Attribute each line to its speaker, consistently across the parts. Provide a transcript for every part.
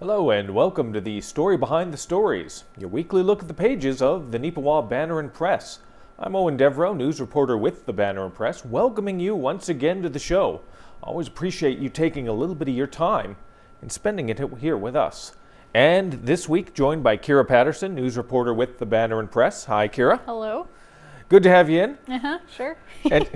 Speaker 1: Hello and welcome to the Story Behind the Stories, your weekly look at the pages of the Neepawa Banner Press. I'm Eoin Devereux, news reporter with the Banner Press, welcoming you once again to the show. Always appreciate you taking a little bit of your time and spending it here with us. And this week, joined by Kira Paterson, news reporter with the Banner Press. Hi, Kira.
Speaker 2: Hello.
Speaker 1: Good to have you in.
Speaker 2: Sure.
Speaker 1: And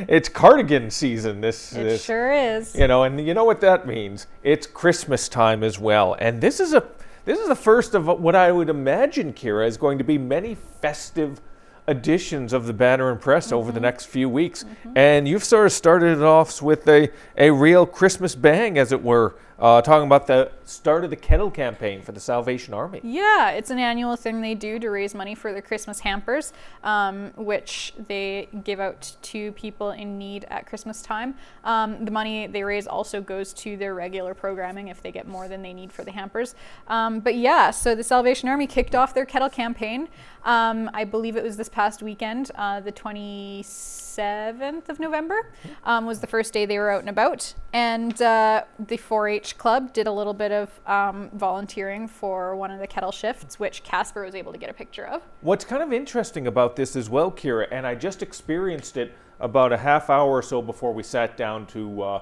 Speaker 1: it's cardigan season.
Speaker 2: It sure is.
Speaker 1: And you know what that means. It's Christmas time as well, and this is the first of what I would imagine, Kira, is going to be many festive editions of the Banner Press over the next few weeks. And you've sort of started it off with a real Christmas bang, as it were, talking about the start of the Kettle campaign for the Salvation Army.
Speaker 2: Yeah, it's an annual thing they do to raise money for the Christmas hampers, which they give out to people in need at Christmas time. The money they raise also goes to their regular programming if they get more than they need for the hampers. But yeah, so the Salvation Army kicked off their Kettle campaign. I believe it was this past weekend, the 27th of November was the first day they were out and about. And the 4-H club did a little bit of volunteering for one of the kettle shifts, which Casper was able to get a picture of.
Speaker 1: What's kind of interesting about this as well, Kira, and I just experienced it about a half hour or so before we sat down to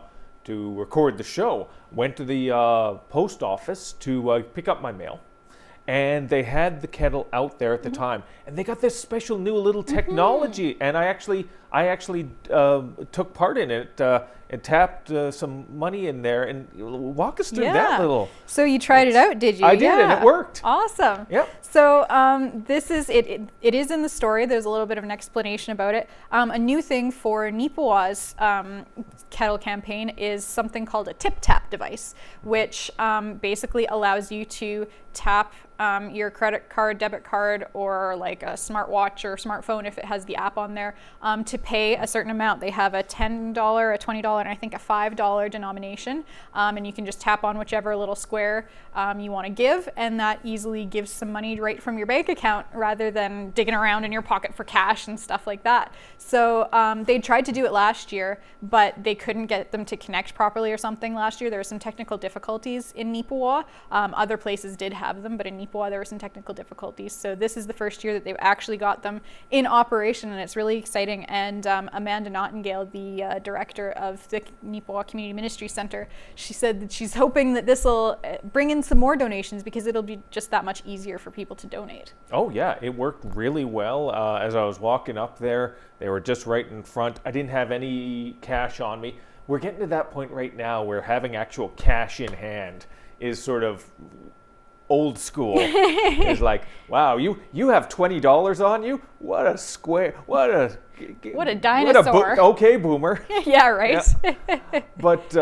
Speaker 1: record the show, went to the post office to pick up my mail. And they had the kettle out there at the time, and they got this special new little technology. And I actually took part in it and tapped some money in there. And walk us through that little.
Speaker 2: So you tried it out, did you?
Speaker 1: I did, and it worked.
Speaker 2: Awesome.
Speaker 1: Yep.
Speaker 2: So this is it. It is in the story. There's a little bit of an explanation about it. A new thing for Neepawa's kettle campaign is something called a tip-tap device, which basically allows you to tap your credit card, debit card, or like a smartwatch or smartphone if it has the app on there, to pay a certain amount. They have a $10, a $20, and I think a $5 denomination, and you can just tap on whichever little square you want to give, and that easily gives some money right from your bank account rather than digging around in your pocket for cash and stuff like that. So they tried to do it last year, but they couldn't get them to connect properly or something last year. There were some technical difficulties in Neepawa. Other places did have them, but in Neepawa there were some technical difficulties. So this is the first year that they've actually got them in operation, and it's really exciting. And Amanda Nottingale, the director of the Neepawa Community Ministry Center, she said that she's hoping that this will bring in some more donations because it'll be just that much easier for people to donate.
Speaker 1: Oh yeah, it worked really well. As I was walking up there, they were just right in front. I didn't have any cash on me. We're getting to that point right now where having actual cash in hand is sort of old school. It's like, wow, you have $20 on you? What a square! What a
Speaker 2: dinosaur!
Speaker 1: Okay, boomer.
Speaker 2: Yeah, right.
Speaker 1: Yeah. But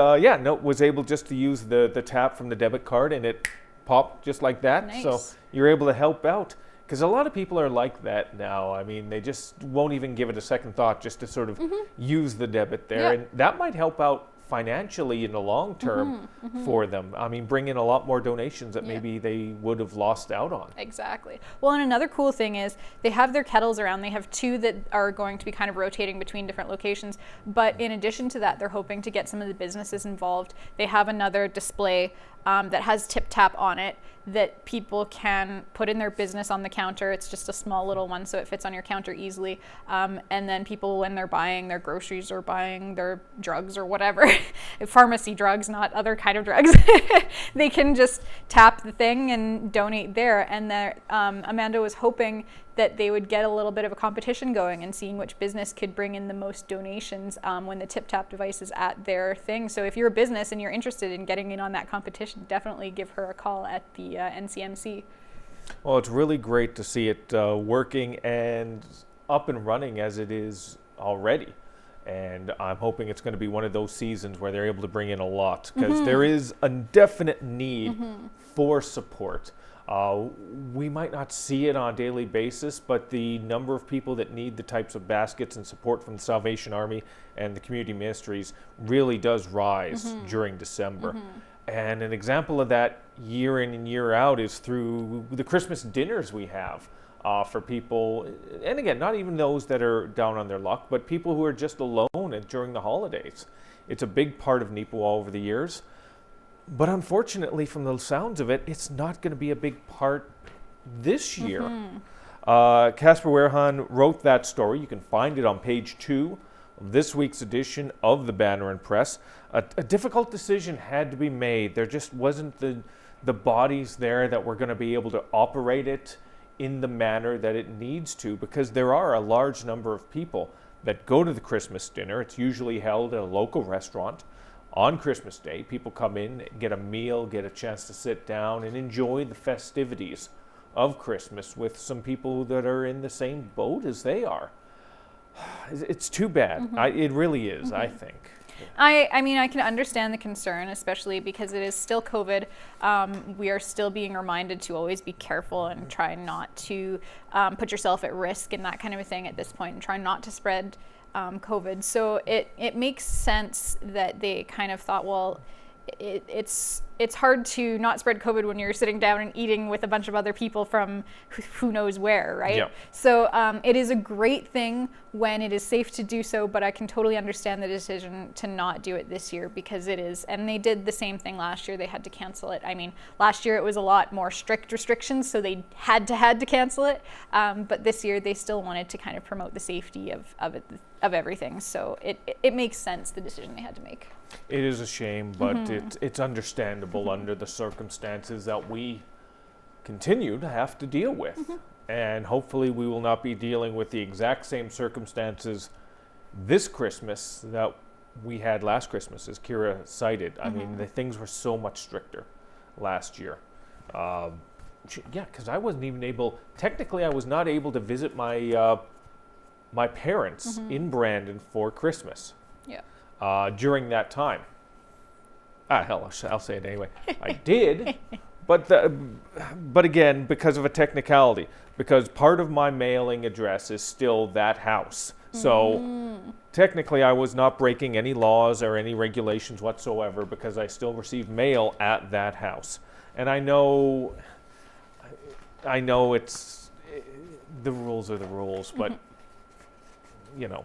Speaker 1: was able just to use the tap from the debit card, and it popped just like that.
Speaker 2: Nice.
Speaker 1: So you're able to help out. Because a lot of people are like that now. I mean, they just won't even give it a second thought just to sort of use the debit there.
Speaker 2: Yep.
Speaker 1: And that might help out financially in the long term for them. I mean, bring in a lot more donations that maybe they would have lost out on.
Speaker 2: Exactly. Well, and another cool thing is they have their kettles around. They have 2 that are going to be kind of rotating between different locations. But in addition to that, they're hoping to get some of the businesses involved. They have another display that has Tip Tap on it that people can put in their business on the counter. It's just a small little one, so it fits on your counter easily. And then people, when they're buying their groceries or buying their drugs or whatever, pharmacy drugs, not other kind of drugs, they can just tap the thing and donate there. And Amanda was hoping that they would get a little bit of a competition going and seeing which business could bring in the most donations when the tip-tap device is at their thing. So if you're a business and you're interested in getting in on that competition, definitely give her a call at the NCMC.
Speaker 1: Well, it's really great to see it working and up and running as it is already. And I'm hoping it's going to be one of those seasons where they're able to bring in a lot, because there is a definite need for support. We might not see it on a daily basis, but the number of people that need the types of baskets and support from the Salvation Army and the community ministries really does rise during December. And an example of that year in and year out is through the Christmas dinners we have for people, and again, not even those that are down on their luck, but people who are just alone during the holidays. It's a big part of Neepawa over the years. But unfortunately, from the sounds of it, it's not going to be a big part this year. Casper Werhan wrote that story. You can find it on page 2 of this week's edition of the Banner Press. A difficult decision had to be made. There just wasn't the bodies there that were going to be able to operate it in the manner that it needs to, because there are a large number of people that go to the Christmas dinner. It's usually held at a local restaurant on Christmas Day. People come in, get a meal, get a chance to sit down and enjoy the festivities of Christmas with some people that are in the same boat as they are. It's too bad. It really is, I think.
Speaker 2: I mean, I can understand the concern, especially because it is still COVID. We are still being reminded to always be careful and try not to put yourself at risk and that kind of a thing at this point, and try not to spread COVID. So it makes sense that they kind of thought, well, it's hard to not spread COVID when you're sitting down and eating with a bunch of other people from who knows where, right?
Speaker 1: Yeah.
Speaker 2: So it is a great thing when it is safe to do so, but I can totally understand the decision to not do it this year, because it is, and they did the same thing last year. They had to cancel it. I mean, last year it was a lot more strict restrictions, so they had to cancel it. But this year they still wanted to kind of promote the safety of everything. So it makes sense, the decision they had to make.
Speaker 1: It is a shame, but it's understandable under the circumstances that we continue to have to deal with. And hopefully we will not be dealing with the exact same circumstances this Christmas that we had last Christmas, as Kira cited. I mean, the things were so much stricter last year. Yeah, because I wasn't even able, technically I was not able to visit my my parents in Brandon for Christmas.
Speaker 2: Yeah.
Speaker 1: During that time. Hell, I'll say it anyway. I did, but again, because of a technicality, because part of my mailing address is still that house. So technically I was not breaking any laws or any regulations whatsoever, because I still receive mail at that house. And I know it's, the rules are the rules, but you know,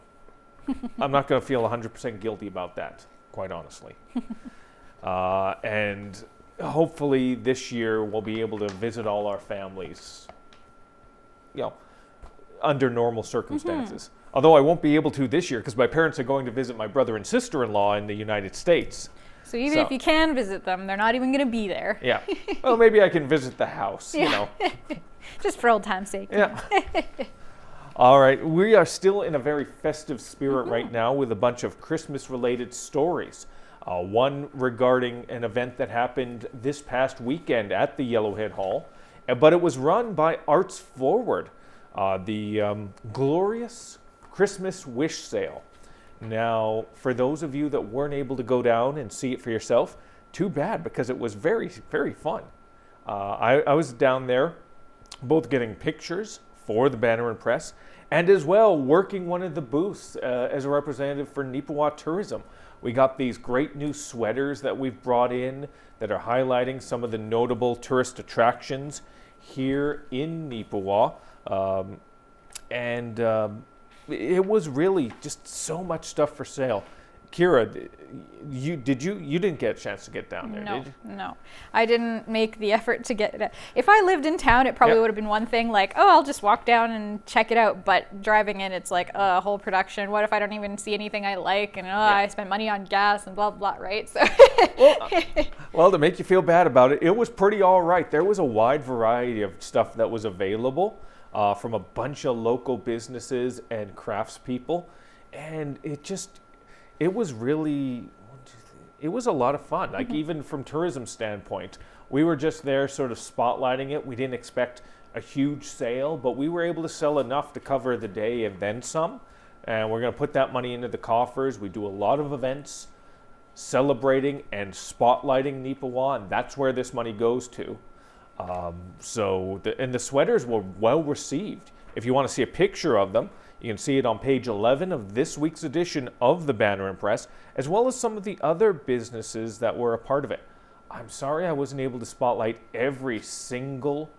Speaker 1: I'm not going to feel 100% guilty about that, quite honestly. And hopefully this year we'll be able to visit all our families, you know, under normal circumstances. Although I won't be able to this year because my parents are going to visit my brother and sister-in-law in the United States.
Speaker 2: So even if you can visit them, they're not even going to be there.
Speaker 1: Yeah. Well, maybe I can visit the house, you know.
Speaker 2: Just for old time's sake.
Speaker 1: Yeah. All right. We are still in a very festive spirit right now with a bunch of Christmas-related stories. One regarding an event that happened this past weekend at the Yellowhead Hall, but it was run by Arts Forward, the glorious Christmas wish sale. Now, for those of you that weren't able to go down and see it for yourself, too bad, because it was very, very fun. I was down there both getting pictures for the Banner Press and as well working one of the booths as a representative for Neepawa Tourism. We got these great new sweaters that we've brought in that are highlighting some of the notable tourist attractions here in Neepawa. It was really just so much stuff for sale. Kira, you didn't get a chance to get down there, did you?
Speaker 2: No. I didn't make the effort to get it. If I lived in town, it probably would have been one thing, like, oh, I'll just walk down and check it out. But driving in, it's like a whole production. What if I don't even see anything I like? And I spent money on gas and blah, blah, blah, right? So
Speaker 1: well, to make you feel bad about it, it was pretty all right. There was a wide variety of stuff that was available from a bunch of local businesses and craftspeople. And it was a lot of fun. Like even from tourism standpoint, we were just there sort of spotlighting it. We didn't expect a huge sale, but we were able to sell enough to cover the day and then some. And we're going to put that money into the coffers. We do a lot of events celebrating and spotlighting Neepawa, and that's where this money goes to. And the sweaters were well received. If you want to see a picture of them, you can see it on page 11 of this week's edition of the Banner Press, as well as some of the other businesses that were a part of it. I'm sorry I wasn't able to spotlight every single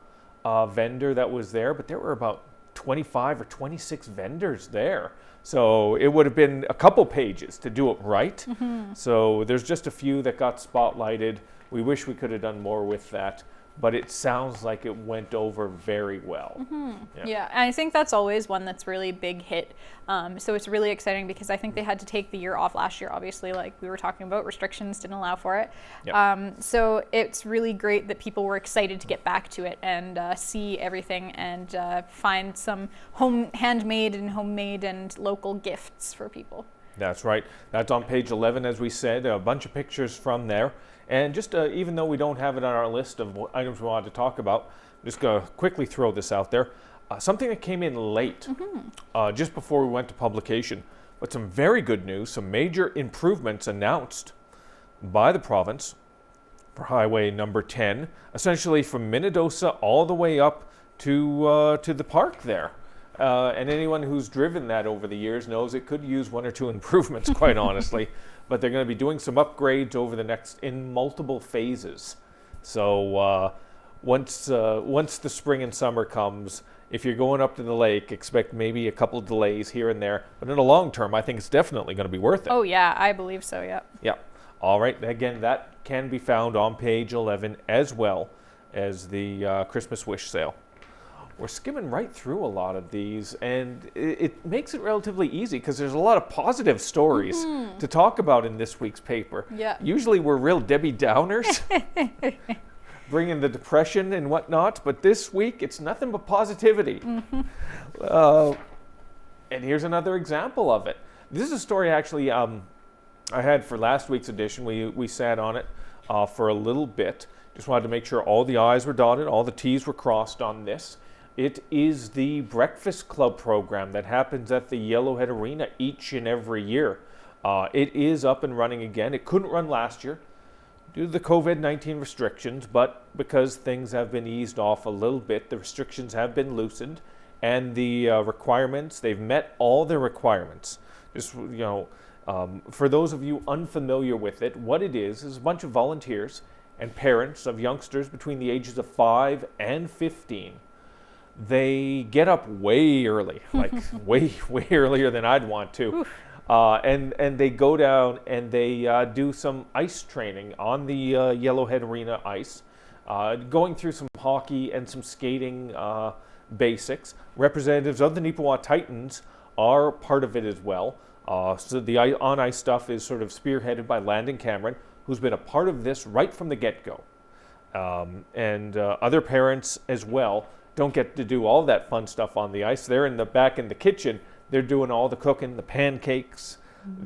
Speaker 1: vendor that was there, but there were about 25 or 26 vendors there. So it would have been a couple pages to do it right. So there's just a few that got spotlighted We wish we could have done more with that, but it sounds like it went over very well.
Speaker 2: Yeah, and I think that's always one that's really big hit. So it's really exciting because I think they had to take the year off last year, obviously, like we were talking about, restrictions didn't allow for it.
Speaker 1: Yep.
Speaker 2: So it's really great that people were excited to get back to it and see everything and find some handmade and homemade and local gifts for people.
Speaker 1: That's right. That's on page 11, as we said, a bunch of pictures from there. And just even though we don't have it on our list of items we wanted to talk about, I'm just going to quickly throw this out there. Something that came in late, just before we went to publication, but some very good news, some major improvements announced by the province for Highway number 10, essentially from Minnedosa all the way up to the park there. And anyone who's driven that over the years knows it could use one or two improvements, quite honestly. But they're going to be doing some upgrades over the next in multiple phases. So once the spring and summer comes, if you're going up to the lake, expect maybe a couple of delays here and there. But in the long term, I think it's definitely going to be worth it.
Speaker 2: Oh yeah, I believe so. Yeah.
Speaker 1: Yeah. All right. Again, that can be found on page 11 as well as the Christmas wish sale. We're skimming right through a lot of these, and it makes it relatively easy because there's a lot of positive stories to talk about in this week's paper.
Speaker 2: Yeah.
Speaker 1: Usually we're real Debbie Downers, bringing the depression and whatnot, but this week it's nothing but positivity. And here's another example of it. This is a story actually I had for last week's edition. We sat on it for a little bit. Just wanted to make sure all the I's were dotted, all the T's were crossed on this. It is the Breakfast Club program that happens at the Yellowhead Arena each and every year. It is up and running again. It couldn't run last year due to the COVID-19 restrictions, but because things have been eased off a little bit, the restrictions have been loosened, and the requirements, they've met all their requirements. Just, for those of you unfamiliar with it, what it is a bunch of volunteers and parents of youngsters between the ages of 5 and 15. They get up way early, like way earlier than I'd want to. And they go down and they do some ice training on the Yellowhead Arena ice, going through some hockey and some skating basics. Representatives of the Neepawa Titans are part of it as well. So the on-ice stuff is sort of spearheaded by Landon Cameron, who's been a part of this right from the get-go. And other parents as well don't get to do all that fun stuff on the ice. They're back in the kitchen. They're doing all the cooking, the pancakes,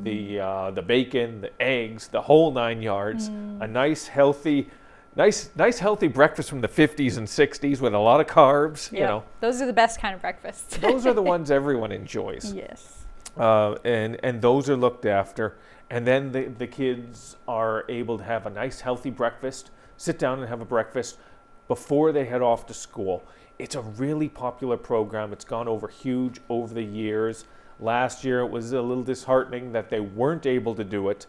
Speaker 1: the bacon, the eggs, the whole 9 yards. A nice healthy breakfast from the 50s and 60s with a lot of carbs.
Speaker 2: Yeah, those are the best kind of breakfasts.
Speaker 1: Those are the ones everyone enjoys.
Speaker 2: Yes.
Speaker 1: And those are looked after. And then the kids are able to have a nice healthy breakfast, sit down and have a breakfast before they head off to school. It's a really popular program. It's gone over huge over the years. Last year it was a little disheartening that they weren't able to do it,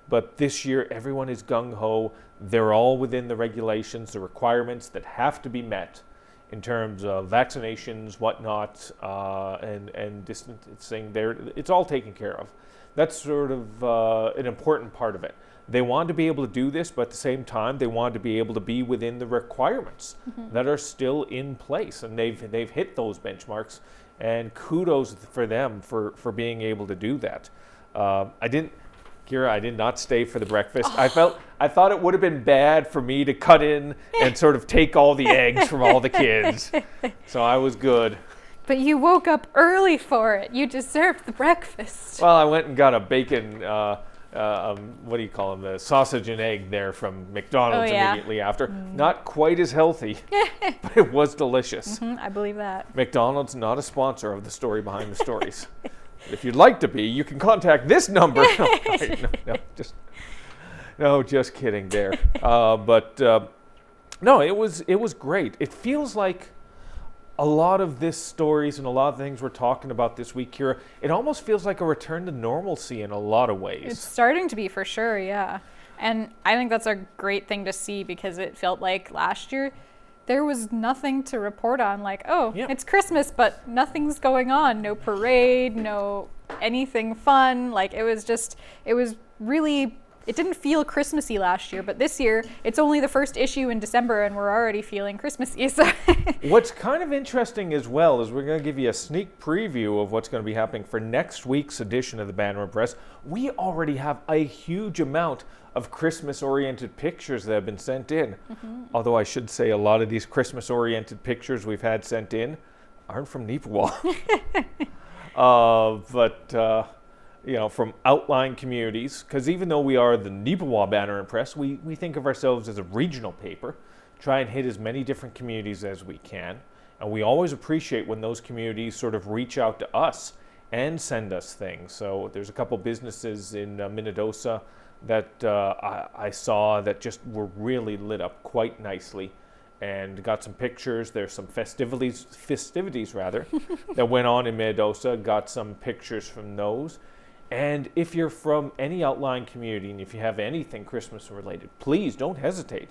Speaker 1: but this year everyone is gung-ho. They're all within the regulations, the requirements that have to be met in terms of vaccinations, whatnot, and distancing. It's all taken care of. That's sort of an important part of it. They wanted to be able to do this, but at the same time, they wanted to be able to be within the requirements that are still in place, and they've hit those benchmarks. And kudos for them for being able to do that. I did not stay for the breakfast. I thought it would have been bad for me to cut in and sort of take all the eggs from all the kids, so I was good.
Speaker 2: But you woke up early for it. You deserved the breakfast.
Speaker 1: Well, I went and got a bacon. What do you call them? The sausage and egg there from McDonald's immediately after. Not quite as healthy, but it was delicious.
Speaker 2: I believe that.
Speaker 1: McDonald's not a sponsor of the Story Behind the Stories. If you'd like to be, you can contact this number. Just kidding there. No, it was great. It feels like a lot of this stories and a lot of things we're talking about this week, Kira, it almost feels like a return to normalcy in a lot of ways.
Speaker 2: It's starting to be, for sure, yeah. And I think that's a great thing to see, because it felt like last year there was nothing to report on. Like, it's Christmas, but nothing's going on. No parade, no anything fun. Like, it was really it didn't feel Christmassy last year, but this year it's only the first issue in December and we're already feeling Christmassy. So
Speaker 1: what's kind of interesting as well is we're going to give you a sneak preview of what's going to be happening for next week's edition of the Banner Press. We already have a huge amount of Christmas-oriented pictures that have been sent in. Although I should say a lot of these Christmas-oriented pictures we've had sent in aren't from Neepawa. From outlying communities, because even though we are the Neepawa Banner Press, we think of ourselves as a regional paper, try and hit as many different communities as we can, and we always appreciate when those communities sort of reach out to us and send us things. So there's a couple businesses in Minnedosa that I saw that just were really lit up quite nicely and got some pictures. There's some festivities that went on in Minnedosa, got some pictures from those. And if you're from any outlying community and if you have anything Christmas related, please don't hesitate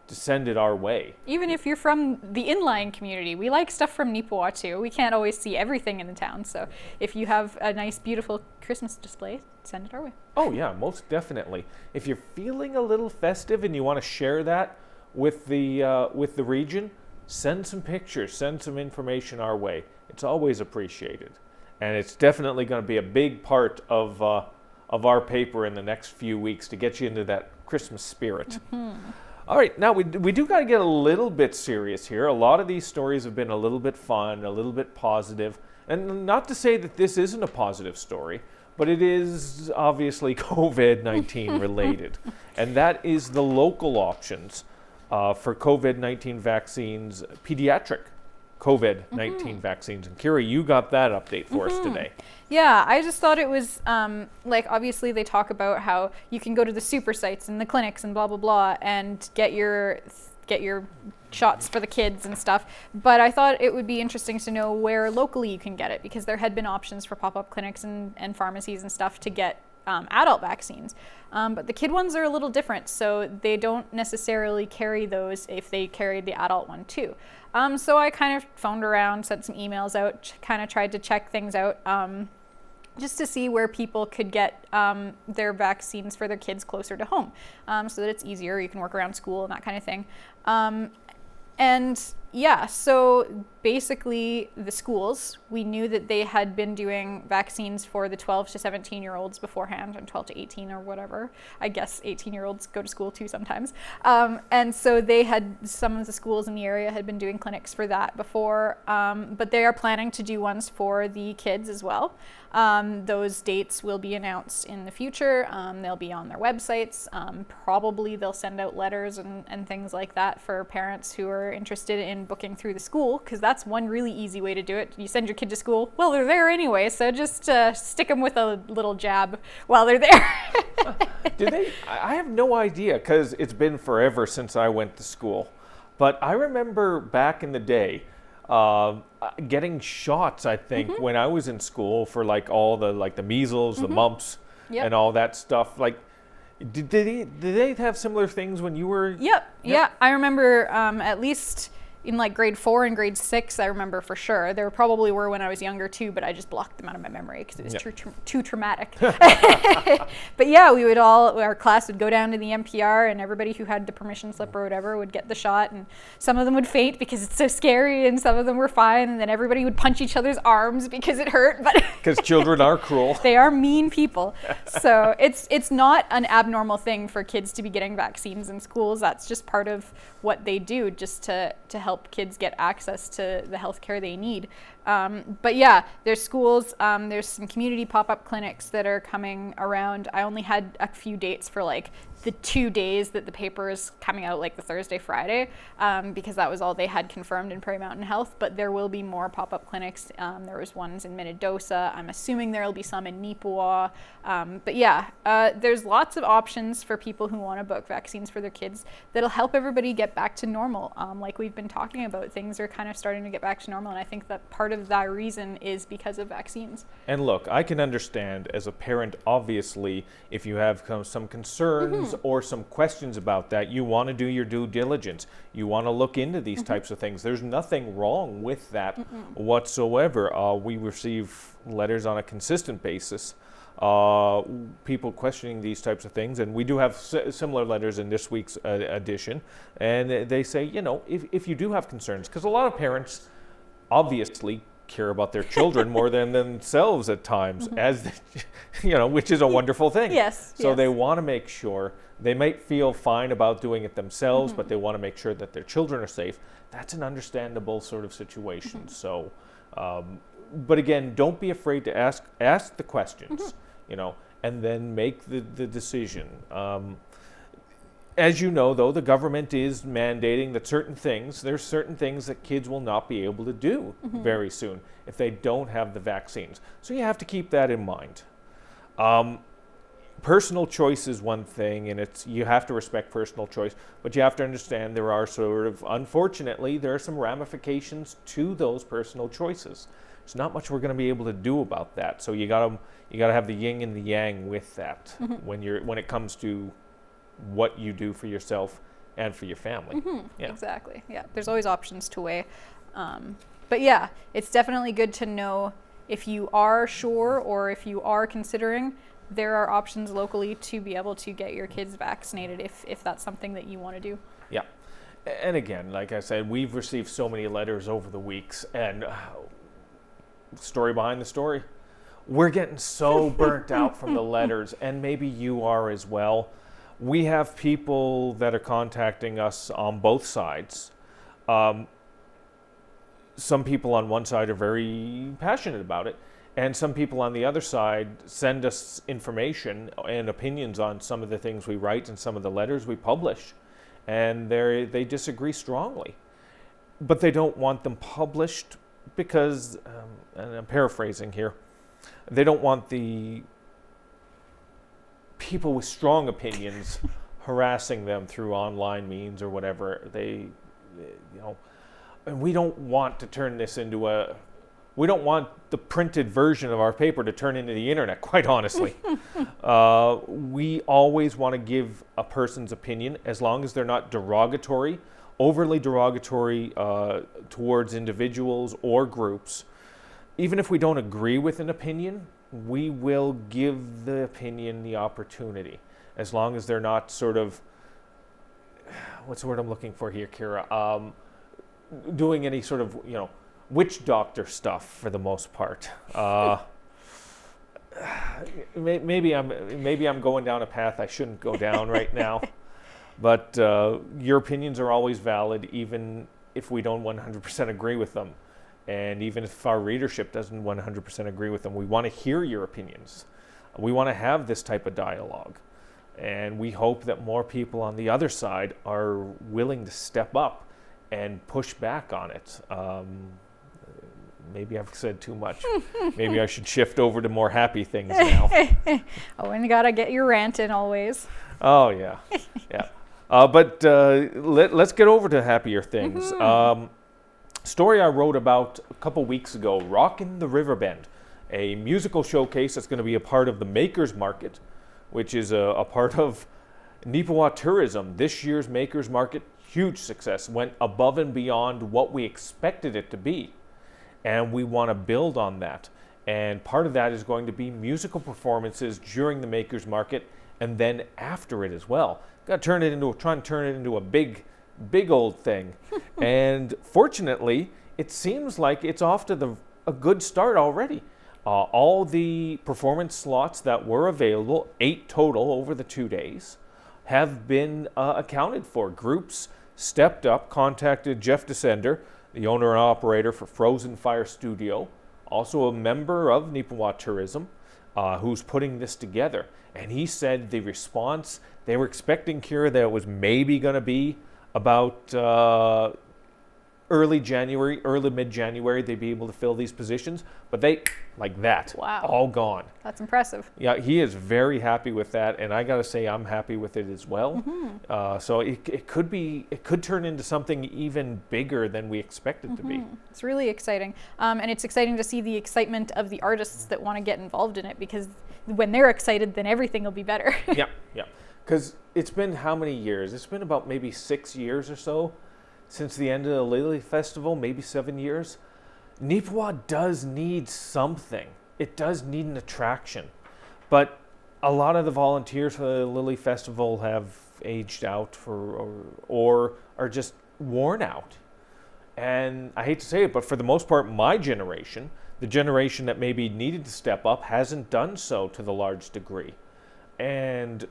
Speaker 1: to send it our way.
Speaker 2: even if you're from the inline community, we like stuff from Neepawa too. We can't always see everything in the town, so if you have a nice, beautiful Christmas display, send it our way.
Speaker 1: Oh yeah, most definitely. If you're feeling a little festive and you want to share that with the region, send some pictures, send some information our way. It's always appreciated, and it's definitely going to be a big part of our paper in the next few weeks to get you into that Christmas spirit. All right, now we do got to get a little bit serious here. A lot of these stories have been a little bit fun, a little bit positive, and not to say that this isn't a positive story, but it is obviously COVID-19 related, and that is the local options for COVID-19 vaccines, pediatric COVID-19 vaccines. And Kira, you got that update for us today.
Speaker 2: Yeah, I just thought it was obviously they talk about how you can go to the super sites and the clinics and blah blah blah and get your shots for the kids and stuff. But I thought it would be interesting to know where locally you can get it, because there had been options for pop-up clinics and pharmacies and stuff to get adult vaccines. But the kid ones are a little different, so they don't necessarily carry those if they carried the adult one too. So I kind of phoned around, sent some emails out, kind of tried to check things out just to see where people could get their vaccines for their kids closer to home, so that it's easier. You can work around school and that kind of thing. And yeah, so basically the schools, we knew that they had been doing vaccines for the 12 to 17-year-olds beforehand, and 12 to 18 or whatever. I guess 18-year-olds go to school too sometimes. And so some of the schools in the area had been doing clinics for that before, but they are planning to do ones for the kids as well. Those dates will be announced in the future. They'll be on their websites. Probably they'll send out letters and things like that for parents who are interested in booking through the school, because that's one really easy way to do it. You send your kid to school, well, they're there anyway, so just stick them with a little jab while they're there.
Speaker 1: Do they? I have no idea, because it's been forever since I went to school. But I remember back in the day, getting shots, I think, when I was in school for all the measles, the mumps, and all that stuff. Did they have similar things when you were?
Speaker 2: Yep. Yeah, I remember at least in grade 4 and grade 6, I remember for sure. There probably were when I was younger too, but I just blocked them out of my memory because it was too traumatic. But yeah, our class would go down to the NPR, and everybody who had the permission slip or whatever would get the shot, and some of them would faint because it's so scary, and some of them were fine, and then everybody would punch each other's arms because it hurt. But
Speaker 1: because children are cruel.
Speaker 2: They are mean people. So it's not an abnormal thing for kids to be getting vaccines in schools. That's just part of what they do, just to help kids get access to the healthcare they need. But yeah, there's schools, there's some community pop-up clinics that are coming around. I only had a few dates for the 2 days that the paper is coming out, the Thursday, Friday, because that was all they had confirmed in Prairie Mountain Health. But there will be more pop-up clinics. There was ones in Minnedosa. I'm assuming there will be some in Neepawa. But yeah, there's lots of options for people who want to book vaccines for their kids that'll help everybody get back to normal. Like we've been talking about, things are kind of starting to get back to normal, and I think that part of that reason is because of vaccines.
Speaker 1: And look, I can understand as a parent, obviously, if you have some concerns or some questions about that, you want to do your due diligence. You want to look into these types of things. There's nothing wrong with that whatsoever. We receive letters on a consistent basis, people questioning these types of things, and we do have similar letters in this week's edition, and they say, you know, if you do have concerns, because a lot of parents obviously care about their children more than themselves at times, as you know, which is a wonderful thing. So they want to make sure. They might feel fine about doing it themselves, but they want to make sure that their children are safe. That's an understandable sort of situation. So, but again, don't be afraid to ask the questions, you know, and then make the decision. As you know, though, the government is mandating that there's certain things that kids will not be able to do very soon if they don't have the vaccines. So you have to keep that in mind. Personal choice is one thing, and you have to respect personal choice, but you have to understand there are unfortunately, there are some ramifications to those personal choices. There's not much we're going to be able to do about that. So you got to have the yin and the yang with that when it comes to what you do for yourself and for your family.
Speaker 2: Exactly. Yeah, there's always options to weigh. But yeah, it's definitely good to know if you are sure or if you are considering, there are options locally to be able to get your kids vaccinated if that's something that you want to do.
Speaker 1: Yeah. And again, like I said, we've received so many letters over the weeks, and story behind the story. We're getting so burnt out from the letters, and maybe you are as well. We have people that are contacting us on both sides. Some people on one side are very passionate about it, and some people on the other side send us information and opinions on some of the things we write and some of the letters we publish, and they disagree strongly. But they don't want them published because, and I'm paraphrasing here, they don't want the people with strong opinions harassing them through online means or whatever. You know, and we don't want to turn this into we don't want the printed version of our paper to turn into the internet, quite honestly. We always want to give a person's opinion as long as they're not overly derogatory towards individuals or groups. Even if we don't agree with an opinion, we will give the opinion the opportunity, as long as they're not sort of, what's the word I'm looking for here, Kira? Doing any sort of, you know, witch doctor stuff for the most part. Maybe I'm going down a path I shouldn't go down right now. But your opinions are always valid, even if we don't 100% agree with them. And even if our readership doesn't 100% agree with them, we want to hear your opinions. We want to have this type of dialogue. And we hope that more people on the other side are willing to step up and push back on it. Maybe I've said too much. Maybe I should shift over to more happy things now.
Speaker 2: Oh, and you got to get your rant in always.
Speaker 1: Oh, yeah. Yeah. But let's get over to happier things. Story I wrote about a couple weeks ago, Rockin' the Riverbend, a musical showcase that's going to be a part of the Makers Market, which is a part of Neepawa Tourism. This year's Makers Market, huge success, went above and beyond what we expected it to be. And we want to build on that. And part of that is going to be musical performances during the Makers Market and then after it as well. Got to try and turn it into a big old thing. And fortunately, it seems like it's off to a good start already. All the performance slots that were available, 8 total over the 2 days, have been accounted for. Groups stepped up, contacted Jeff Descender, the owner and operator for Frozen Fire Studio, also a member of Neepawa Tourism, who's putting this together. And he said the response, they were expecting, Kira, that it was maybe going to be about early January, early mid-January, they'd be able to fill these positions, but they, like that,
Speaker 2: Wow.
Speaker 1: all gone.
Speaker 2: That's impressive.
Speaker 1: Yeah, he is very happy with that, and I got to say I'm happy with it as well. So it could turn into something even bigger than we expect it to be.
Speaker 2: It's really exciting. And it's exciting to see the excitement of the artists that want to get involved in it, because when they're excited, then everything will be better.
Speaker 1: Yeah. Because it's been how many years? It's been about maybe 6 years or so since the end of the Lily Festival, maybe 7 years. Neepawa does need something. It does need an attraction. But a lot of the volunteers for the Lily Festival have aged out or are just worn out. And I hate to say it, but for the most part, my generation, the generation that maybe needed to step up, hasn't done so to the large degree. And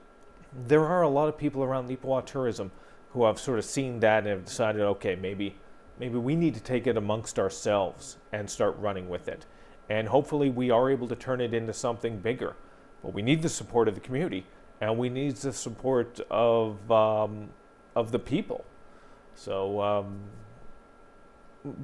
Speaker 1: there are a lot of people around Neepawa tourism who have sort of seen that and have decided, okay, maybe we need to take it amongst ourselves and start running with it. And hopefully we are able to turn it into something bigger. But we need the support of the community, and we need the support of the people. So,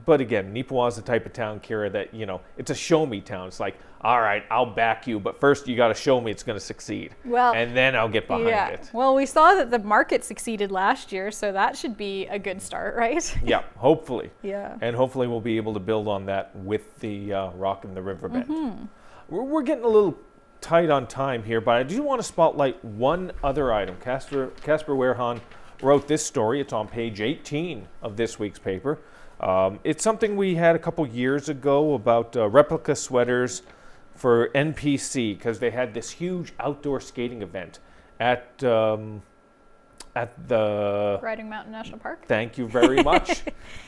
Speaker 1: but again, Neepawa is the type of town, Kira, that, it's a show me town. It's like, all right, I'll back you, but first you got to show me it's going to succeed.
Speaker 2: Well,
Speaker 1: and then I'll get behind it.
Speaker 2: Well, we saw that the market succeeded last year, so that should be a good start, right?
Speaker 1: Yeah, hopefully.
Speaker 2: Yeah.
Speaker 1: And hopefully we'll be able to build on that with the Rock in the Riverbend. We're getting a little tight on time here, but I do want to spotlight one other item. Casper Werhan wrote this story. It's on page 18 of this week's paper. It's something we had a couple years ago about replica sweaters for NPC, because they had this huge outdoor skating event at the
Speaker 2: Riding Mountain National Park.
Speaker 1: Thank you very much.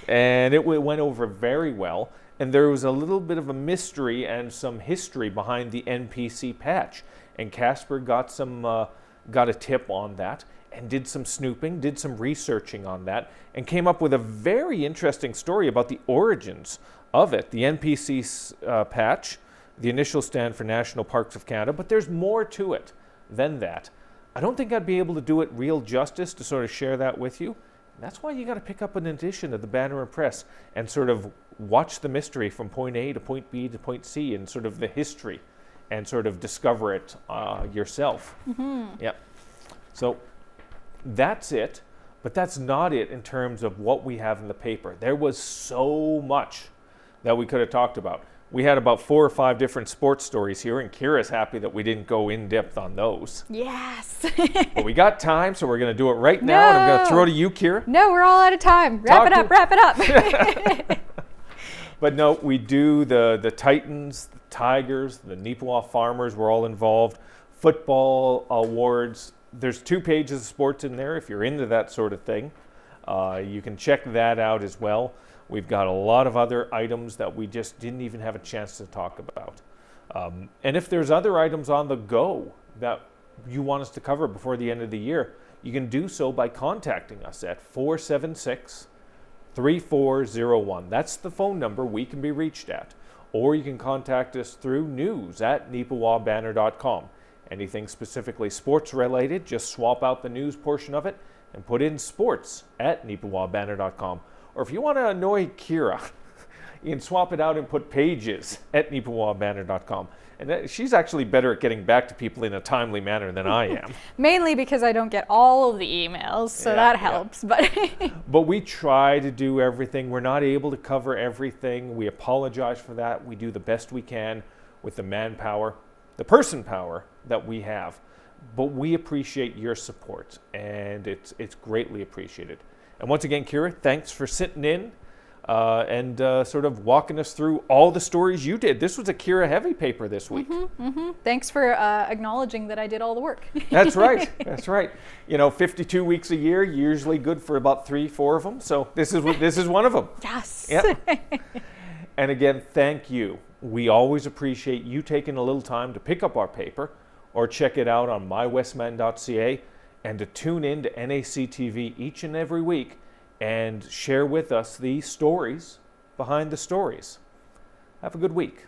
Speaker 1: And it went over very well. And there was a little bit of a mystery and some history behind the NPC patch. And Casper got a tip on that and did some snooping, did some researching on that, and came up with a very interesting story about the origins of it. The NPC patch, the initial stand for National Parks of Canada, but there's more to it than that. I don't think I'd be able to do it real justice to sort of share that with you. That's why you got to pick up an edition of the Banner Press and sort of watch the mystery from point A to point B to point C, and sort of the history, and sort of discover it yourself. Yep. So that's it, but that's not it in terms of what we have in the paper. There was so much that we could have talked about. We had about 4 or 5 different sports stories here, and Kira's happy that we didn't go in depth on those.
Speaker 2: Yes.
Speaker 1: But we got time, so we're going to do it right now. And I'm going to throw to you, Kira.
Speaker 2: No, we're all out of time. Wrap it up.
Speaker 1: But no, we do the Titans, the Tigers, the Neepawa Farmers were all involved. Football awards. There's 2 pages of sports in there if you're into that sort of thing. You can check that out as well. We've got a lot of other items that we just didn't even have a chance to talk about. And if there's other items on the go that you want us to cover before the end of the year, you can do so by contacting us at 476-3401. That's the phone number we can be reached at. Or you can contact us through news@neepawabanner.com. Anything specifically sports related, just swap out the news portion of it and put in sports@neepawabanner.com. Or if you want to annoy Kira, you can swap it out and put pages@neepawabanner.com. And she's actually better at getting back to people in a timely manner than I am.
Speaker 2: Mainly because I don't get all of the emails, so that helps. But
Speaker 1: but we try to do everything. We're not able to cover everything. We apologize for that. We do the best we can with the manpower, the person power that we have. But we appreciate your support, and it's greatly appreciated. And once again, Kira, thanks for sitting in and sort of walking us through all the stories you did. This was a Kira heavy paper this week.
Speaker 2: Thanks for acknowledging that I did all the work.
Speaker 1: That's right. That's right. 52 weeks a year, usually good for about 3-4 of them. So this is one of them.
Speaker 2: Yes.
Speaker 1: Yep. And again, thank you. We always appreciate you taking a little time to pick up our paper or check it out on mywestman.ca. and to tune in to NAC TV each and every week and share with us the stories behind the stories. Have a good week.